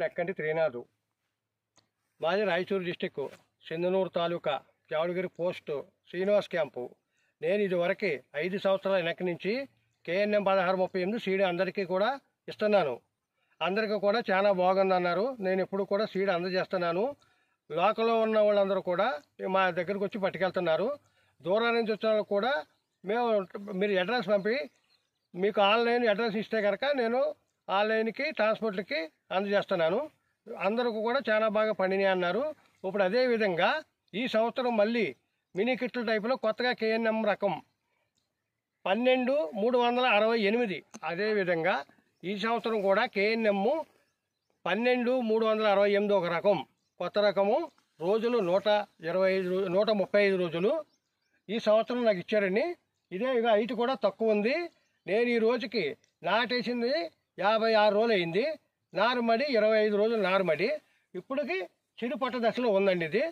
నెక్కంటి త్రీనాథు. మాది రాయచూరు డిస్టిక్, సింధనూరు తాలూకా, జావడగిరి post, Srinivas camp. నేను ఇదివరకు 5 సంవత్సరాల వెనక నుంచి KNM 1638 సీడ్ అందరికీ కూడా ఇస్తున్నాను. అందరికీ కూడా చాలా బాగుందన్నారు. నేను ఎప్పుడు కూడా సీడ్ అందజేస్తున్నాను. లోకల్లో ఉన్న వాళ్ళందరూ కూడా మా దగ్గరకు వచ్చి పట్టుకెళ్తున్నారు. దూరం నుంచి వచ్చిన వాళ్ళు కూడా మీరు అడ్రస్ పంపి మీకు ఆన్లైన్ అడ్రస్ ఇస్తే కనుక నేను ఆన్లైన్కి ట్రాన్స్పోర్ట్లకి అందజేస్తున్నాను. అందరికీ కూడా చాలా బాగా పండినాయి అన్నారు. ఇప్పుడు అదేవిధంగా ఈ సంవత్సరం మళ్ళీ మినీ కిట్ల టైపులో కొత్తగా KNM రకం 12368. అదేవిధంగా ఈ సంవత్సరం కూడా KNM 12368 ఒక రకం, కొత్త రకము. రోజులు 135 రోజులు ఈ సంవత్సరం నాకు ఇచ్చారండి. ఇదే ఇక హైట్ కూడా తక్కువ ఉంది. నేను ఈ రోజుకి నాటేసింది 56 రోజులు అయింది. నారుమడి 25 రోజులు నారుమడి. ఇప్పటికి చిరు పట్ట దశలో ఉందండి. ఇది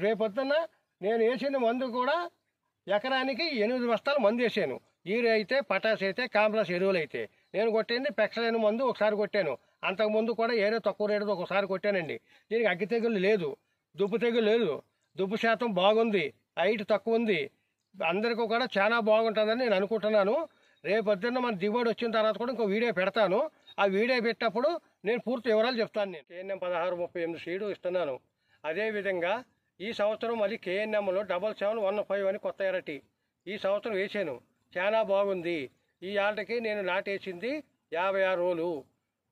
రేపొద్దున నేను వేసిన మందు కూడా ఎకరానికి 8 బస్తాలు మందు వేసాను. యూరియా అయితే, పటాస్ అయితే, కాంప్లెక్స్ ఎరువులు అయితే. నేను కొట్టింది పెక్సలైన మందు ఒకసారి కొట్టాను. అంతకుముందు కూడా ఏదో తక్కువ రేటుతో ఒకసారి కొట్టానండి. దీనికి అగ్గి తెగులు లేదు, దుబ్బు తెగులు లేదు, దుబ్బు శాతం బాగుంది, హైట్ తక్కువ ఉంది. అందరికీ కూడా చాలా బాగుంటుందని నేను అనుకుంటున్నాను. రేపొద్దున్న మన దిగుబడి వచ్చిన తర్వాత కూడా ఇంకో వీడియో పెడతాను. ఆ వీడియో పెట్టినప్పుడు నేను పూర్తి వివరాలు చెప్తాను. నేను KNM 1638 సీడు ఇస్తున్నాను. అదేవిధంగా ఈ సంవత్సరం మళ్ళీ KNMలో 7715 అని కొత్త ఎరటి ఈ సంవత్సరం వేసాను. చాలా బాగుంది. ఈ ఆటకి నేను నాటేసింది 56 రోజులు,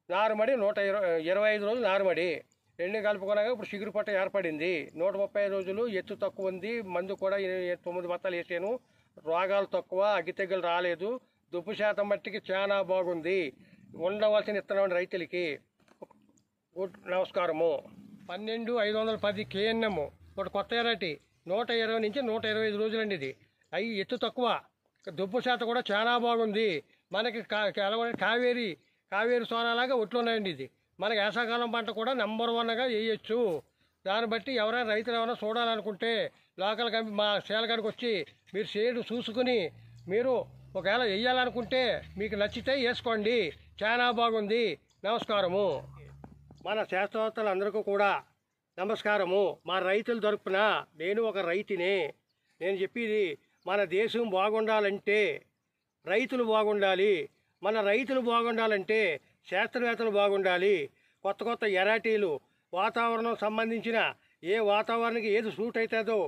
నారుమడి 125 రోజులు నారుమడి. రెండు కలుపుకున్నాక ఇప్పుడు చిగురు పట్ట ఏర్పడింది. 135 రోజులు, ఎత్తు తక్కువ ఉంది. మందు కూడా 9 బత్తాలు వేసాను. రోగాలు తక్కువ, అగ్గి తెగులు రాలేదు. దుబ్బు శాతం మట్టికి చాలా బాగుంది. ఉండవలసిన ఇత్తనం రైతులకి. నమస్కారము. 12510 KNM ఒకటి కొత్త ఎరటి 120 నుంచి 125 రోజులండి. ఇది ఎత్తు తక్కువ, దుబ్బు శాతం కూడా చాలా బాగుంది. మనకి కావేరి సోనాలాగా ఒట్లు ఉన్నాయండి. ఇది మనకి వేసవకాలం పంట కూడా నెంబర్ 1గా వేయచ్చు. దాన్ని బట్టి ఎవరైనా రైతులు ఏమైనా చూడాలనుకుంటే లోకల్ మా సేలకాడికి వచ్చి మీరు షేడు చూసుకుని మీరు ఒకవేళ వేయాలనుకుంటే మీకు నచ్చితే వేసుకోండి. చాలా బాగుంది. నమస్కారము. మన శాస్త్రవేత్తలందరికీ కూడా నమస్కారము. మా రైతుల తరపున నేను ఒక రైతునే. నేను చెప్పేది మన దేశం బాగుండాలంటే రైతులు బాగుండాలి. మన రైతులు బాగుండాలంటే శాస్త్రవేత్తలు బాగుండాలి. కొత్త కొత్త ఎరాటీలు, వాతావరణం సంబంధించిన ఏ వాతావరణానికి ఏది సూట్ అవుతుందో,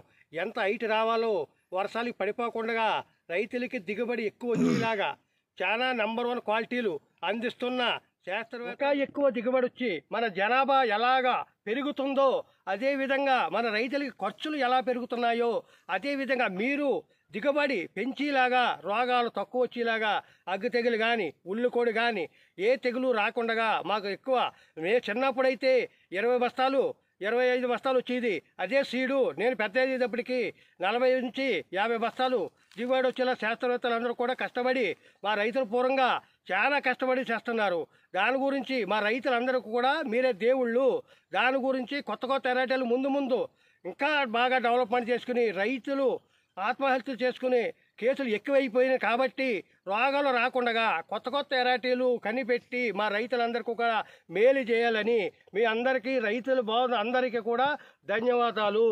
ఎంత హైట్ రావాలో, వర్షాలకి పడిపోకుండా రైతులకి దిగుబడి ఎక్కువ వచ్చేలాగా చాలా నెంబర్ 1 క్వాలిటీలు అందిస్తున్న శాస్త్రవేత్త ఎక్కువ దిగుబడి వచ్చి మన జనాభా ఎలాగా పెరుగుతుందో, అదేవిధంగా మన రైతులకి ఖర్చులు ఎలా పెరుగుతున్నాయో, అదేవిధంగా మీరు దిగుబడి పెంచేలాగా, రోగాలు తక్కువ వచ్చేలాగా, అగ్గి తెగులు కానీ, ఉల్లికోడి కానీ ఏ తెగులు రాకుండా మాకు ఎక్కువ. చిన్నప్పుడైతే 20 బస్తాలు 25 బస్తాలు వచ్చేది. అదే సీడు నేను పెద్ద అయ్యేటప్పటికి 40 నుంచి 50 బస్తాలు దిగుబడి వచ్చేలా శాస్త్రవేత్తలందరూ కూడా కష్టపడి మా రైతుల పూర్వంగా చాలా కష్టపడి చేస్తున్నారు. దాని గురించి మా రైతులందరూ కూడా మీరే దేవుళ్ళు. దాని గురించి కొత్త కొత్త వెరైటీలు ముందు ఇంకా బాగా డెవలప్మెంట్ చేసుకుని రైతులు ఆత్మహత్యలు చేసుకుని కేసులు ఎక్కువైపోయినాయి. కాబట్టి రోగాలు రాకుండా కొత్త కొత్త వెరైటీలు కనిపెట్టి మా రైతులందరికీ కూడా మేలు చేయాలని మీ అందరికీ, రైతులు బాగున్న అందరికీ కూడా ధన్యవాదాలు.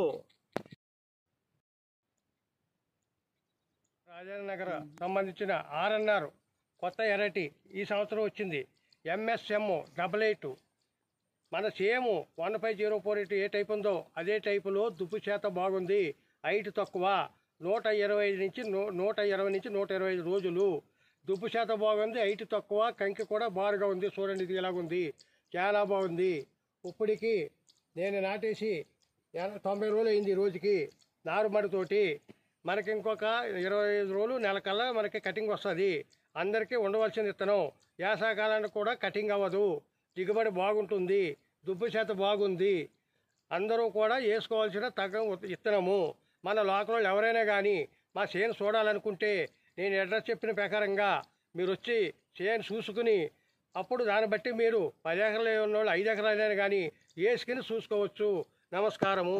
రాజానగర్ సంబంధించిన RNR కొత్త వెరైటీ ఈ సంవత్సరం వచ్చింది. MSM 88. మన సేమ్ 15048 ఏ టైపు ఉందో అదే టైపులో దుబ్బు శాతం బాగుంది. హైట్ తక్కువ, 120 నుంచి 125 రోజులు. దుబ్బు శాతం బాగుంది, హైట్ తక్కువ, కంకి కూడా బారుగా ఉంది. చూడండి ఇది ఎలాగుంది, చాలా బాగుంది. ఇప్పటికి నేను నాటేసి 90 రోజులు అయింది. రోజుకి నారుమడితోటి మనకి ఇంకొక 25 రోజులు, నెల కల్లా మనకి కటింగ్ వస్తుంది. అందరికీ ఉండవలసిన విత్తనం. వేసవకాలానికి కూడా కటింగ్ అవ్వదు. దిగుబడి బాగుంటుంది, దుబ్బు శాతం బాగుంది. అందరూ కూడా వేసుకోవాల్సిన తగ్గ విత్తనము. మన లోకల్ ఎవరైనా కానీ మా చేను చూడాలనుకుంటే నేను అడ్రస్ చెప్పిన ప్రకారంగా మీరు వచ్చి చేను చూసుకుని అప్పుడు దాన్ని బట్టి మీరు 10 ఎకరాలు ఉన్న వాళ్ళు 5 ఎకరాలైనా కానీ వేసుకుని చూసుకోవచ్చు. నమస్కారము.